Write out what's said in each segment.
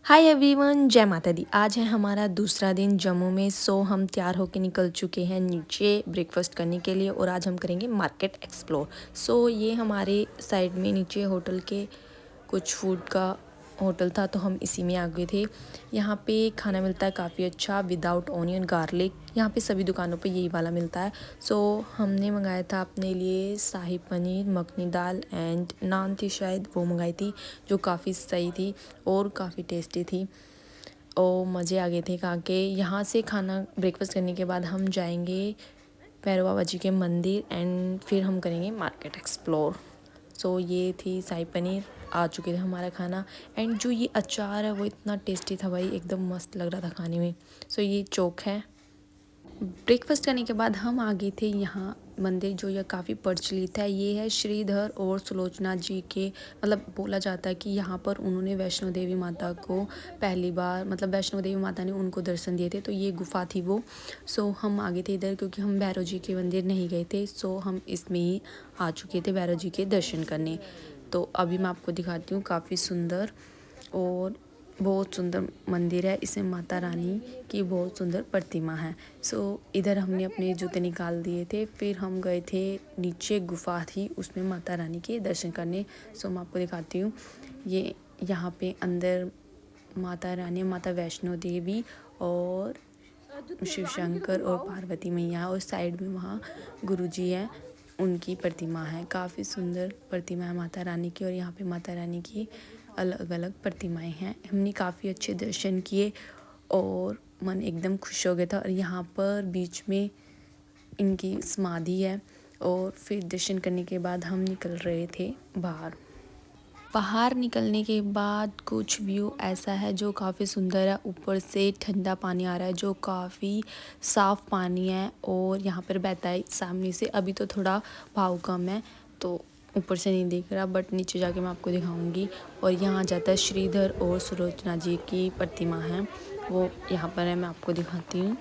Hi everyone, जय माता दी। आज है हमारा दूसरा दिन जम्मू में। हम तैयार होके निकल चुके हैं नीचे ब्रेकफास्ट करने के लिए और आज हम करेंगे मार्केट एक्सप्लोर। ये हमारे साइड में नीचे होटल के कुछ फूड का होटल था तो हम इसी में आ गए थे। यहाँ पे खाना मिलता है काफ़ी अच्छा, विदाउट ऑनियन गार्लिक। यहाँ पे सभी दुकानों पे यही वाला मिलता है। हमने मंगाया था अपने लिए शाही पनीर, मखनी दाल एंड नान थी, शायद वो मंगाई थी, जो काफ़ी सही थी और काफ़ी टेस्टी थी और मज़े आ गए थे खा के। यहाँ से खाना ब्रेकफास्ट करने के बाद हम जाएंगे भैरव बाबा जी के मंदिर एंड फिर हम करेंगे मार्केट एक्सप्लोर। ये थी शाही पनीर, आ चुके थे हमारा खाना एंड जो ये अचार है वो इतना टेस्टी था भाई, एकदम मस्त लग रहा था खाने में। ये चोक है। ब्रेकफास्ट करने के बाद हम आ गए थे यहाँ मंदिर, जो यह काफ़ी प्रचलित है। ये है श्रीधर और सुलोचना जी के, मतलब बोला जाता है कि यहाँ पर उन्होंने वैष्णो देवी माता को पहली बार, मतलब वैष्णो देवी माता ने उनको दर्शन दिए थे, तो ये गुफा थी वो। हम आ गए थे इधर क्योंकि हम भैरव जी के मंदिर नहीं गए थे। हम इसमें ही आ चुके थे भैरव जी के दर्शन करने। तो अभी मैं आपको दिखाती हूँ, काफ़ी सुंदर और बहुत सुंदर मंदिर है। इसमें माता रानी की बहुत सुंदर प्रतिमा है। इधर हमने अपने जूते निकाल दिए थे, फिर हम गए थे नीचे, गुफा थी उसमें माता रानी के दर्शन करने। मैं आपको दिखाती हूँ, ये यहाँ पे अंदर माता रानी, माता वैष्णो देवी और शिव शंकर और पार्वती मैया, और साइड में वहाँ गुरुजी है, उनकी प्रतिमा है। काफ़ी सुंदर प्रतिमा है माता रानी की और यहाँ पे माता रानी की अलग अलग प्रतिमाएं हैं। हमने काफ़ी अच्छे दर्शन किए और मन एकदम खुश हो गया था। और यहाँ पर बीच में इनकी समाधि है और फिर दर्शन करने के बाद हम निकल रहे थे बाहर निकलने के बाद कुछ व्यू ऐसा है जो काफ़ी सुंदर है। ऊपर से ठंडा पानी आ रहा है जो काफ़ी साफ़ पानी है और यहाँ पर बहता है सामने से। अभी तो थोड़ा भाव कम है तो ऊपर से नहीं दिख रहा, बट नीचे जाके मैं आपको दिखाऊंगी। और यहाँ जाता है श्रीधर और सुलोचना जी की प्रतिमा है, वो यहाँ पर है, मैं आपको दिखाती हूँ।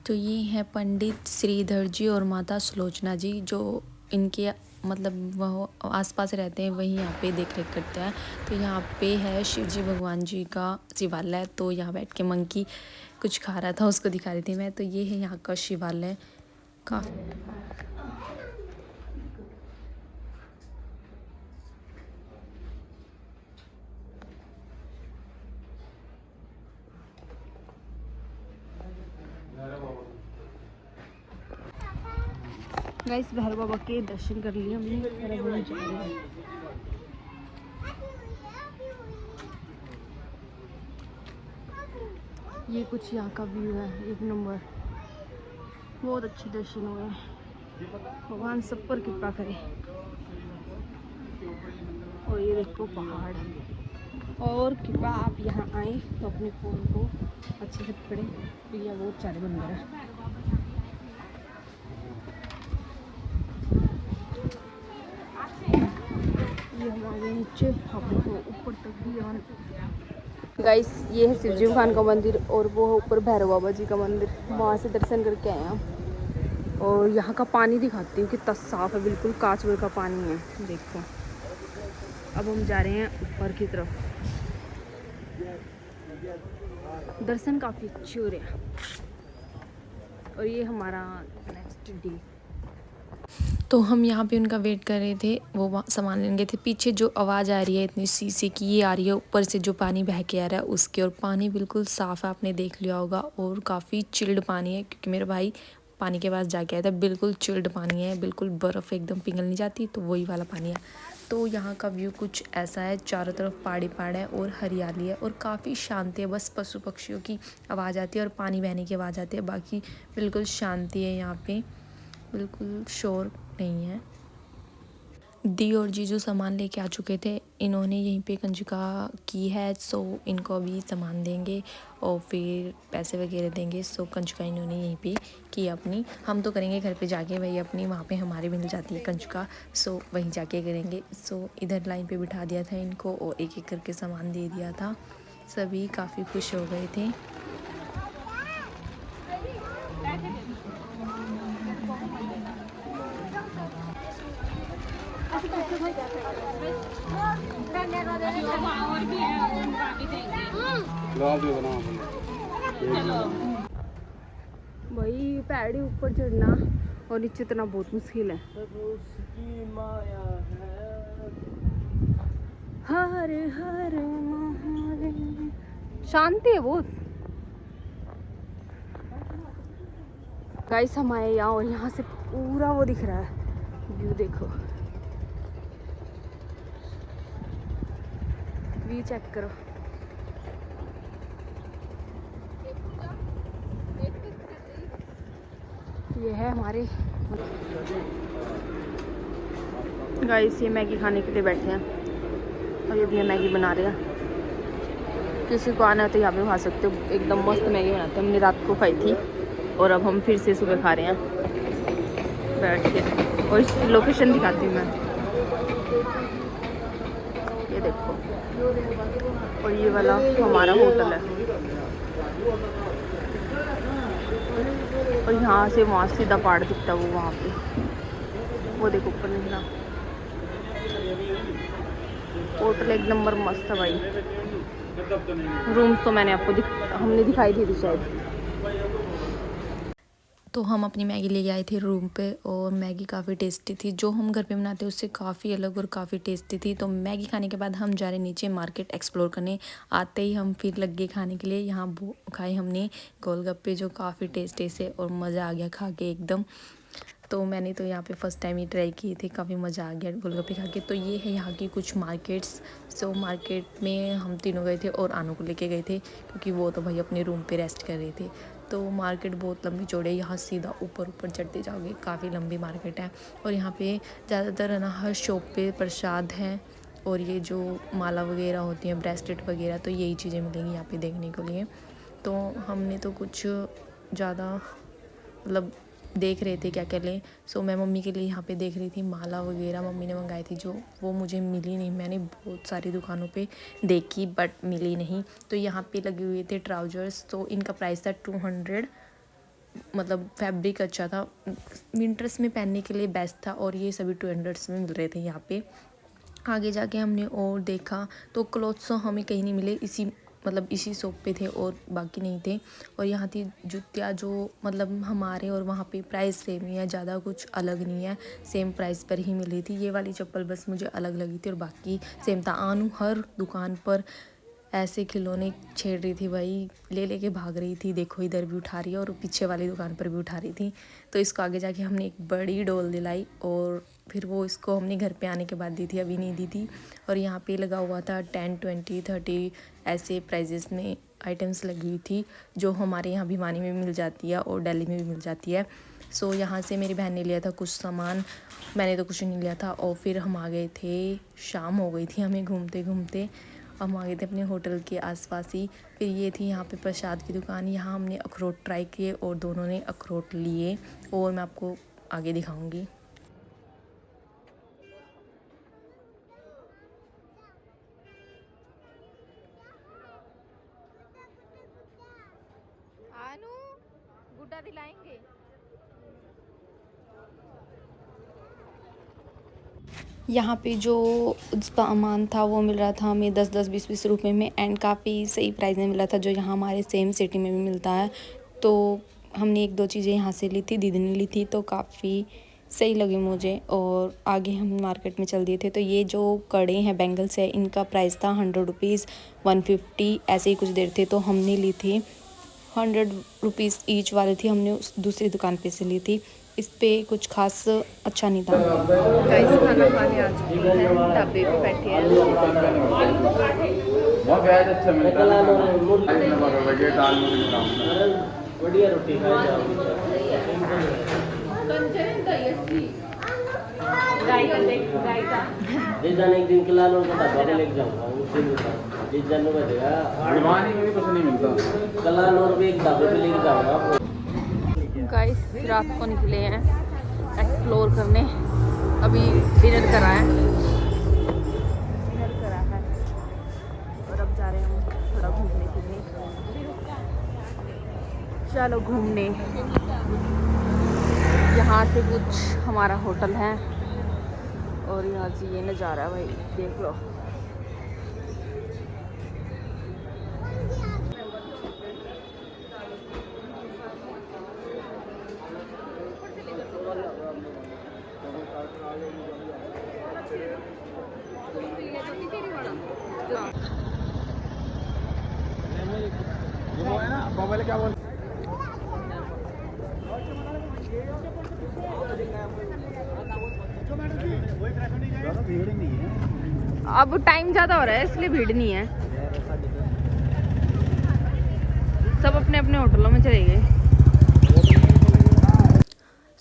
तो ये है पंडित श्रीधर जी और माता सुलोचना जी, जो इनके मतलब वह आसपास रहते हैं, वहीं यहाँ पे देख रेख करते हैं। तो यहाँ पे है शिव जी भगवान जी का शिवालय। तो यहाँ बैठ के मंकी कुछ खा रहा था, उसको दिखा रही थी मैं। तो ये है यहाँ का शिवालय। गाइस, भैरव बाबा के दर्शन कर लिए हमने, भैरव बाबा जा रहे हैं। ये कुछ यहाँ का व्यू है, एक नंबर, बहुत अच्छे दर्शन हुए। भगवान सब पर कृपा करे। और ये देखो पहाड़, और कृपा आप यहाँ आए तो अपने फ़ोन को अच्छे से पकड़े, तो ये बहुत सारे बंदर हैं। ये हमारे नीचे हमको ऊपर तक भी आने। गाइस, ये है शिवजी भगवान का मंदिर और वो है ऊपर भैरव बाबा जी का मंदिर, वहाँ से दर्शन करके आए हम। और यहाँ का पानी दिखाती हूँ कितना साफ़ है, बिल्कुल कांच भर का पानी है, देखो। अब हम जा रहे हैं ऊपर की तरफ। दर्शन काफ़ी अच्छे हो रहे हैं। और ये हमारा नेक्स्ट डे। तो हम यहाँ पे उनका वेट कर रहे थे, वो सामान लेने गए थे। पीछे जो आवाज़ आ रही है इतनी शीशे की, ये आ रही है ऊपर से जो पानी बह के आ रहा है उसके। और पानी बिल्कुल साफ़ है, आपने देख लिया होगा, और काफ़ी चिल्ड पानी है क्योंकि मेरा भाई पानी के पास जाके आया था। बिल्कुल चिल्ड पानी है, बिल्कुल बर्फ़ एकदम पिघल नहीं जाती, तो वही वाला पानी है। तो यहाँ का व्यू कुछ ऐसा है, चारों तरफ पहाड़ी पहाड़ है और हरियाली है और काफ़ी शांति है। बस पशु पक्षियों की आवाज़ आती है और पानी बहने की आवाज़ आती है, बाकी बिल्कुल शांति है यहाँ पे, बिल्कुल शोर नहीं है। दी और जीजू सामान लेके आ चुके थे, इन्होंने यहीं पे कंजका की है, इनको अभी सामान देंगे और फिर पैसे वगैरह देंगे। कंजका इन्होंने यहीं पे की अपनी, हम तो करेंगे घर पे जाके वही अपनी, वहाँ पे हमारी मिल जाती है कंजका, वहीं जाके करेंगे। इधर लाइन पे बिठा दिया था इनको और एक एक करके सामान दे दिया था। सभी काफ़ी खुश हो गए थे। भाई पैड़ी ऊपर चढ़ना और नीचे उतरना बहुत मुश्किल है। हरे हरे महादेव, शांति है बहुत। गाइस हम आए यहाँ और यहाँ से पूरा वो दिख रहा है, व्यू देखो, व्यू चेक करो। ये है हमारे गाइस, ये मैगी खाने के लिए बैठे हैं और ये भैया मैगी बना रहे हैं। किसी को आना है तो यहाँ पे खा सकते हो, एकदम मस्त मैगी बनाते हैं। हमने रात को खाई थी और अब हम फिर से सुबह खा रहे हैं बैठ के। और इसकी लोकेशन दिखाती हूँ मैं, ये देखो, और ये वाला हमारा होटल है। और यहाँ से वहाँ सीधा पहाड़ दिखता है, वो वहाँ पे, वो देखो ऊपर निकला। होटल एक नंबर मस्त है भाई। रूम्स तो मैंने आपको हमने दिखाई दी थी शायद। तो हम अपनी मैगी लेके आए थे रूम पे और मैगी काफ़ी टेस्टी थी। जो हम घर पे बनाते हैं उससे काफ़ी अलग और काफ़ी टेस्टी थी। तो मैगी खाने के बाद हम जा रहे नीचे मार्केट एक्सप्लोर करने। आते ही हम फिर लग गए खाने के लिए। यहाँ खाए हमने गोलगप्पे जो काफ़ी टेस्टी से, और मज़ा आ गया खा के एकदम। तो मैंने तो यहाँ पे फ़र्स्ट टाइम ही ट्राई किए थे, काफ़ी मज़ा आ गया गोलगप्पे खा के। तो ये है यहाँ की कुछ मार्केट्स। सो मार्केट में हम तीनों गए थे और आनू को लेके गए थे क्योंकि वो तो भाई अपने रूम पे रेस्ट कर रहे थे। तो मार्केट बहुत लंबी चौड़ी है, यहाँ सीधा ऊपर ऊपर चढ़ते जाओगे, काफ़ी लंबी मार्केट है। और यहाँ पे ज़्यादातर है ना हर शॉप पे प्रसाद है, और ये जो माला वगैरह होती हैं, ब्रेसलेट वगैरह, तो यही चीज़ें मिलेंगी यहाँ पे देखने के लिए। तो हमने तो कुछ ज़्यादा मतलब देख रहे थे क्या क्या लें। सो मैं मम्मी के लिए यहाँ पे देख रही थी माला वगैरह, मम्मी ने मंगाई थी जो, वो मुझे मिली नहीं। मैंने बहुत सारी दुकानों पे देखी बट मिली नहीं। तो यहाँ पे लगे हुए थे ट्राउजर्स, तो इनका प्राइस था 200। मतलब फैब्रिक अच्छा था, विंटर्स में पहनने के लिए बेस्ट था, और ये सभी 200 में मिल रहे थे यहाँ पे। आगे जाके हमने और देखा तो क्लोथ्स हमें कहीं नहीं मिले, इसी शॉप पे थे और बाकी नहीं थे। और यहाँ थी जूतियाँ जो मतलब हमारे और वहाँ पे प्राइस सेम ही है, ज़्यादा कुछ अलग नहीं है, सेम प्राइस पर ही मिली थी। ये वाली चप्पल बस मुझे अलग लगी थी और बाकी सेम था। आनू हर दुकान पर ऐसे खिलौने छेड़ रही थी भाई, ले लेके भाग रही थी। देखो इधर भी उठा रही है और पीछे वाली दुकान पर भी उठा रही थी। तो इसको आगे जाके हमने एक बड़ी डॉल दिलाई और फिर वो इसको हमने घर पे आने के बाद दी थी, अभी नहीं दी थी। और यहाँ पे लगा हुआ था 10, 20, 30 ऐसे प्राइजेस में आइटम्स लगी हुई थी, जो हमारे यहाँ भिवानी में मिल जाती है और दिल्ली में भी मिल जाती है। सो यहाँ से मेरी बहन ने लिया था कुछ सामान, मैंने तो कुछ नहीं लिया था। और फिर हम आ गए थे, शाम हो गई थी हमें घूमते घूमते। हम आ गए थे अपने होटल के आसपास ही। फिर ये थी यहाँ पे प्रसाद की दुकान, यहाँ हमने अखरोट ट्राई किए और दोनों ने अखरोट लिए, और मैं आपको आगे दिखाऊंगी। आनू गुड्डा दिलाएंगे। यहाँ पे जो सामान था वो मिल रहा था हमें 10-10, 20-20 रुपए में, एंड काफ़ी सही प्राइस में मिल रहा था, जो यहाँ हमारे सेम सिटी में भी मिलता है। तो हमने 1-2 चीज़ें यहाँ से ली थी, दीदी ने ली थी, तो काफ़ी सही लगी मुझे। और आगे हम मार्केट में चल दिए थे। तो ये जो कड़े हैं, बैंगल्स है, इनका प्राइस था 100 रुपीज़, 150 ऐसे ही कुछ देर थे। तो हमने ली थी 100 रुपीज़ ईच वाली थी, हमने उस दूसरी दुकान पे से ली थी। इस पे कुछ खास अच्छा नहीं था। गाइस खाना खाने आ चुके हैं, ढाबे पे बैठे हैं। बढ़िया रोटी खाई जाओगी। जिस जाने एक दिन खिला लो तो ढाबा लेके जाऊंगा, उस दिन जिस जाने बजेगा हल्द्वानी में भी कुछ नहीं मिलता, कला नूर भी एक ढाबे पे लेके जाऊंगा। गाइस रात को निकले हैं एक्सप्लोर करने, अभी डिनर करा है और अब जा रहे हैं हम थोड़ा घूमने फिरने। चलो घूमने, यहाँ से कुछ हमारा होटल है और यहाँ से ये नज़ारा है भाई, देख लो। क्या बोल भीड़ नहीं है, अब टाइम ज़्यादा हो रहा है इसलिए भीड़ नहीं है, सब अपने अपने होटलों में चले गए।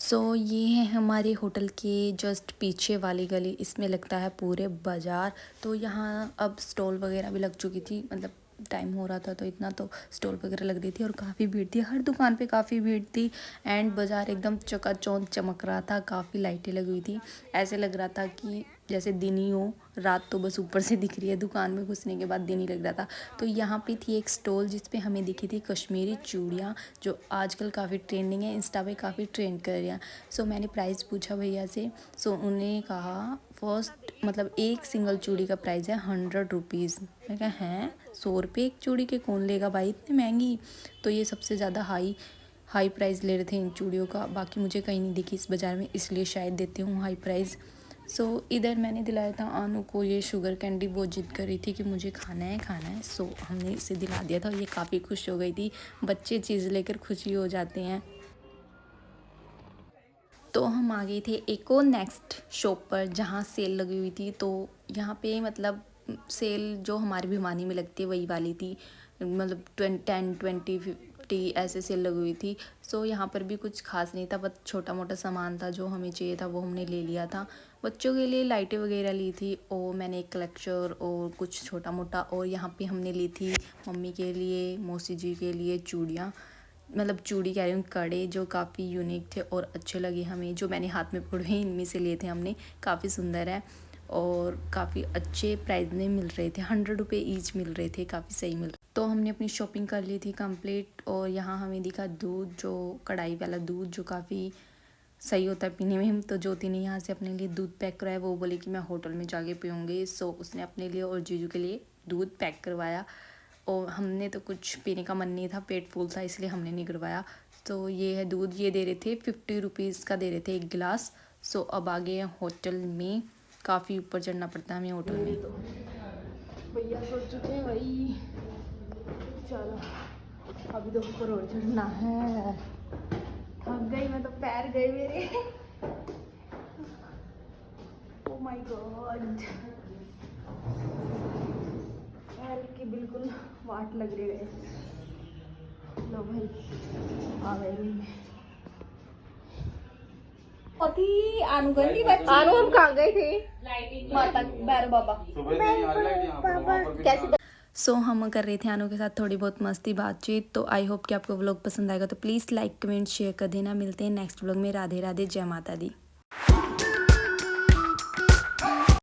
सो ये है हमारे होटल के जस्ट पीछे वाली गली, इसमें लगता है पूरे बाज़ार। तो यहाँ अब स्टॉल वगैरह भी लग चुकी थी, मतलब टाइम हो रहा था तो इतना तो स्टॉल वगैरह लग रही थी और काफ़ी भीड़ थी, हर दुकान पे काफ़ी भीड़ थी। एंड बाज़ार एकदम चकाचौंध चमक रहा था, काफ़ी लाइटें लगी हुई थी, ऐसे लग रहा था कि जैसे दिन ही हो, रात तो बस ऊपर से दिख रही है, दुकान में घुसने के बाद दिन ही लग रहा था। तो यहाँ पे थी एक स्टॉल जिस पे हमें दिखी थी कश्मीरी चूड़ियाँ, जो आजकल काफ़ी ट्रेंडिंग है, इंस्टा पे काफ़ी ट्रेंड कर रही हैं। सो मैंने प्राइस पूछा भैया से, सो उन्होंने कहा फर्स्ट मतलब एक सिंगल चूड़ी का प्राइस है 100 रुपीज़। मैं कहा हैं 100 रुपये एक चूड़ी के, कौन लेगा भाई इतनी महंगी। तो ये सबसे ज़्यादा हाई प्राइस ले रहे थे इन चूड़ियों का, बाकी मुझे कहीं नहीं दिखी इस बाज़ार में, इसलिए शायद देती हूँ हाई प्राइस। सो इधर मैंने दिलाया था आनू को ये शुगर कैंडी, वो जिद कर रही थी कि मुझे खाना है। सो हमने इसे दिला दिया था, ये काफ़ी खुश हो गई थी, बच्चे चीज़ लेकर खुशी हो जाते हैं। तो हम आ गए थे एक और नेक्स्ट शॉप पर जहाँ सेल लगी हुई थी। तो यहाँ पे मतलब सेल जो हमारी भिवानी में लगती है वही वाली थी, मतलब 10, 20, 50 ऐसे सेल लगी हुई थी। सो यहाँ पर भी कुछ खास नहीं था, बस छोटा मोटा सामान था जो हमें चाहिए था वो हमने ले लिया था। बच्चों के लिए लाइटें वगैरह ली थी और मैंने एक क्लेक्चर और कुछ छोटा मोटा, और यहाँ पे हमने ली थी मम्मी के लिए, मौसी जी के लिए चूड़ियाँ, मतलब चूड़ी कह रही हूँ, कड़े, जो काफ़ी यूनिक थे और अच्छे लगे हमें। जो मैंने हाथ में पकड़े इनमें से लिए थे हमने, काफ़ी सुंदर है और काफ़ी अच्छे प्राइस में मिल रहे थे, 100 रुपये ईच मिल रहे थे, काफ़ी सही मिल रहे। तो हमने अपनी शॉपिंग कर ली थी कंप्लीट। और यहाँ हमें दिखा दूध, जो कढ़ाई वाला दूध, जो काफ़ी सही होता है पीने में। हम तो ज्योति ने यहाँ से अपने लिए दूध पैक कराया, वो बोले कि मैं होटल में जाके पीऊँगी। सो उसने अपने लिए और जीजू के लिए दूध पैक करवाया, और हमने तो कुछ पीने का मन नहीं था, पेट फुल था, इसलिए हमने नहीं करवाया। तो ये है दूध, ये दे रहे थे 50 रुपीज़ का दे रहे थे एक गिलास। सो अब आ गए हैं होटल में, काफ़ी ऊपर चढ़ना पड़ता है हमें होटल में। तो भैया सो चुके हैं भाई, चलो अभी तो ऊपर और चढ़ना है। थक गई मैं तो, पैर गए मेरे। ओह माय गॉड, की बिल्कुल वाट लग रही है। लो भाई आ गए रूम में। आनू हम कहाँ गए थे? माता भैरव बाबा। कैसे? सो हम कर रहे थे आनू के साथ थोड़ी बहुत मस्ती बातचीत। तो आई होप कि आपको व्लॉग पसंद आएगा, तो प्लीज़ लाइक कमेंट शेयर कर देना। मिलते हैं नेक्स्ट व्लॉग में। राधे राधे, जय माता दी।